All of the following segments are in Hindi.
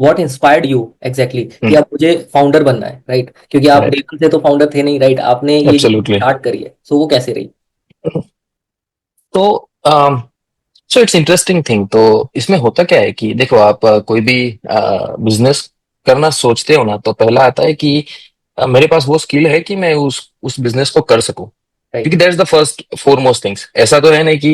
व्हाट इंस्पायर्ड यू एग्जैक्टली कि हम्म। अब मुझे फाउंडर बनना है, राइट? क्योंकि आप राइट। डे वन से तो फाउंडर थे नहीं, राइट? आपने ये एब्सोल्युटली। स्टार्ट करी है, सो वो कैसे रही? तो सो इट्स इंटरेस्टिंग थिंग। तो इसमें होता क्या है कि देखो, आप कोई भी बिजनेस करना सोचते हो ना, तो पहला आता है कि मेरे पास वो स्किल है कि मैं उस बिजनेस को कर सकूं। राइट। क्योंकि that's the first foremost things. ऐसा तो है नहीं कि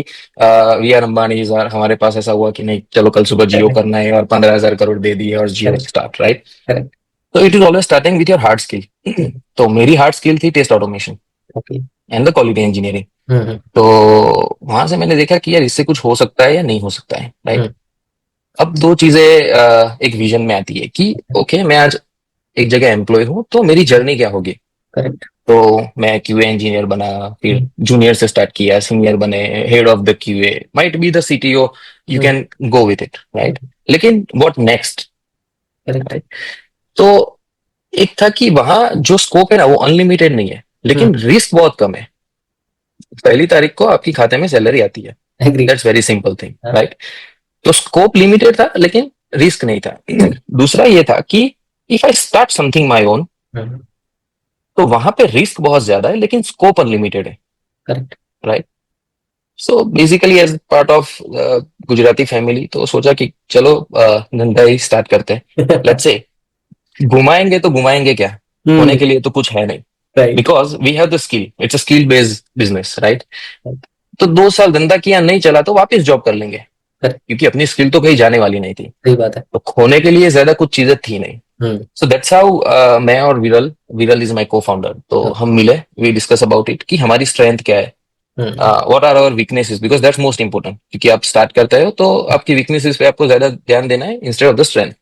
वी आर अंबानी, हमारे पास ऐसा हुआ कि नहीं चलो कल सुबह जियो करेक्ट। करना है और 15,000 करोड़ दे दिए और Jio correct. Start, right? Correct. तो it is always starting with your hard skill. तो मेरी हार्ड स्किल थी test automation okay. And the quality engineering. Hmm. तो वहां से मैंने देखा कि यार इससे कुछ हो सकता है या नहीं हो सकता है, राइट? हम्म। अब दो चीजें एक विजन में आती है कि ओके, मैं आज एक जगह एम्प्लॉय हूँ, तो मेरी जर्नी क्या होगी। करेक्ट। तो मैं क्यूए इंजीनियर बना, फिर हम्म। जूनियर से स्टार्ट किया, सीनियर बने, head of the QA, might be the CTO, you hmm. Can go with it, right? लेकिन व्हाट नेक्स्ट, करेक्ट। राइट? तो एक था कि वहां जो स्कोप है ना, वो अनलिमिटेड नहीं है, हम्म। लेकिन रिस्क बहुत कम है। पहली तारीख को आपकी खाते में सैलरी आती है। Agree. That's very simple thing, हाँ। राइट? तो स्कोप लिमिटेड था, लेकिन रिस्क नहीं था। दूसरा ये था कि if I start something my own, hmm. तो वहां पे रिस्क बहुत ज्यादा है, लेकिन स्कोप अनलिमिटेड है, correct. Right? So basically as part of Gujarati family, तो सोचा कि चलो धंधा ही स्टार्ट करते हैं। लेट्स से घुमाएंगे तो घुमाएंगे क्या, होने हम्म। के लिए तो कुछ है नहीं। Right. Because we have the skill, it's a skill based business, right? तो 2 साल धंधा किया, नहीं चला तो वापस जॉब कर लेंगे, करेक्ट। क्योंकि अपनी स्किल तो कहीं जाने वाली नहीं थी। सही बात है। तो खोने के लिए ज्यादा कुछ चीजें थी नहीं। हम्म। सो दैट्स हाउ मैं और विरल, विरल इज माय को फाउंडर, तो हम मिले, वी डिस्कस अबाउट इट कि हमारी स्ट्रेंथ क्या है, hmm. What are our weaknesses, because that's most important. क्योंकि आप स्टार्ट करते हो तो आपकी वीकनेसेस पे आपको ज्यादा ध्यान देना है इंस्टेड ऑफ द स्ट्रेंथ।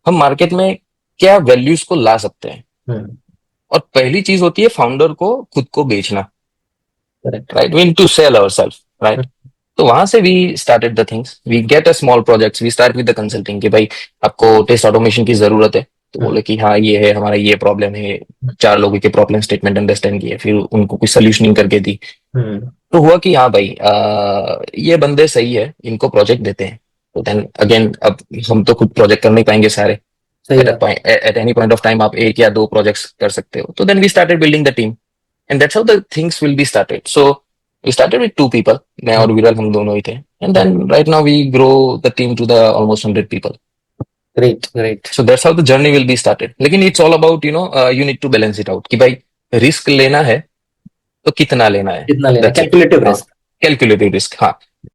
हम मार्केट में क्या वैल्यूज को ला सकते हैं। हम्म। और पहली चीज होती है फाउंडर को खुद को बेचना, correct. Right? We need to sell our self, right? तो वहां से we started the things, we get a small projects, we start with the consulting कि भाई आपको टेस्ट ऑटोमेशन की जरूरत है। तो बोले कि हाँ ये है, हमारा ये प्रॉब्लम है। 4 लोगों के प्रॉब्लम स्टेटमेंट अंडरस्टैंड किए, फिर उनको कुछ सोल्यूशनिंग करके दी। हम्म। तो हुआ कि हाँ भाई, ये बंदे सही है, इनको प्रोजेक्ट देते हैं। तो देन अगेन, अब हम तो खुद प्रोजेक्ट कर नहीं पाएंगे सारे। सही एट बात। At any point of time आप एक या दो प्रोजेक्ट्स कर सकते हो। तो then we started building the team, and that's how the things will be started. So we started with 2 people, मैं और विरल, हम दोनों ही थे। And then right now we grow the team to the almost 100 people। Great. Great. So that's how the journey will be started. लेकिन it's all about you need to balance it out कि भाई रिस्क लेना है तो कितना लेना है। कितना लेना, दैट्स इट। कैलकुलेटिव हाँ, रिस्क। कैलकुलेटिव रिस्क, हाँ।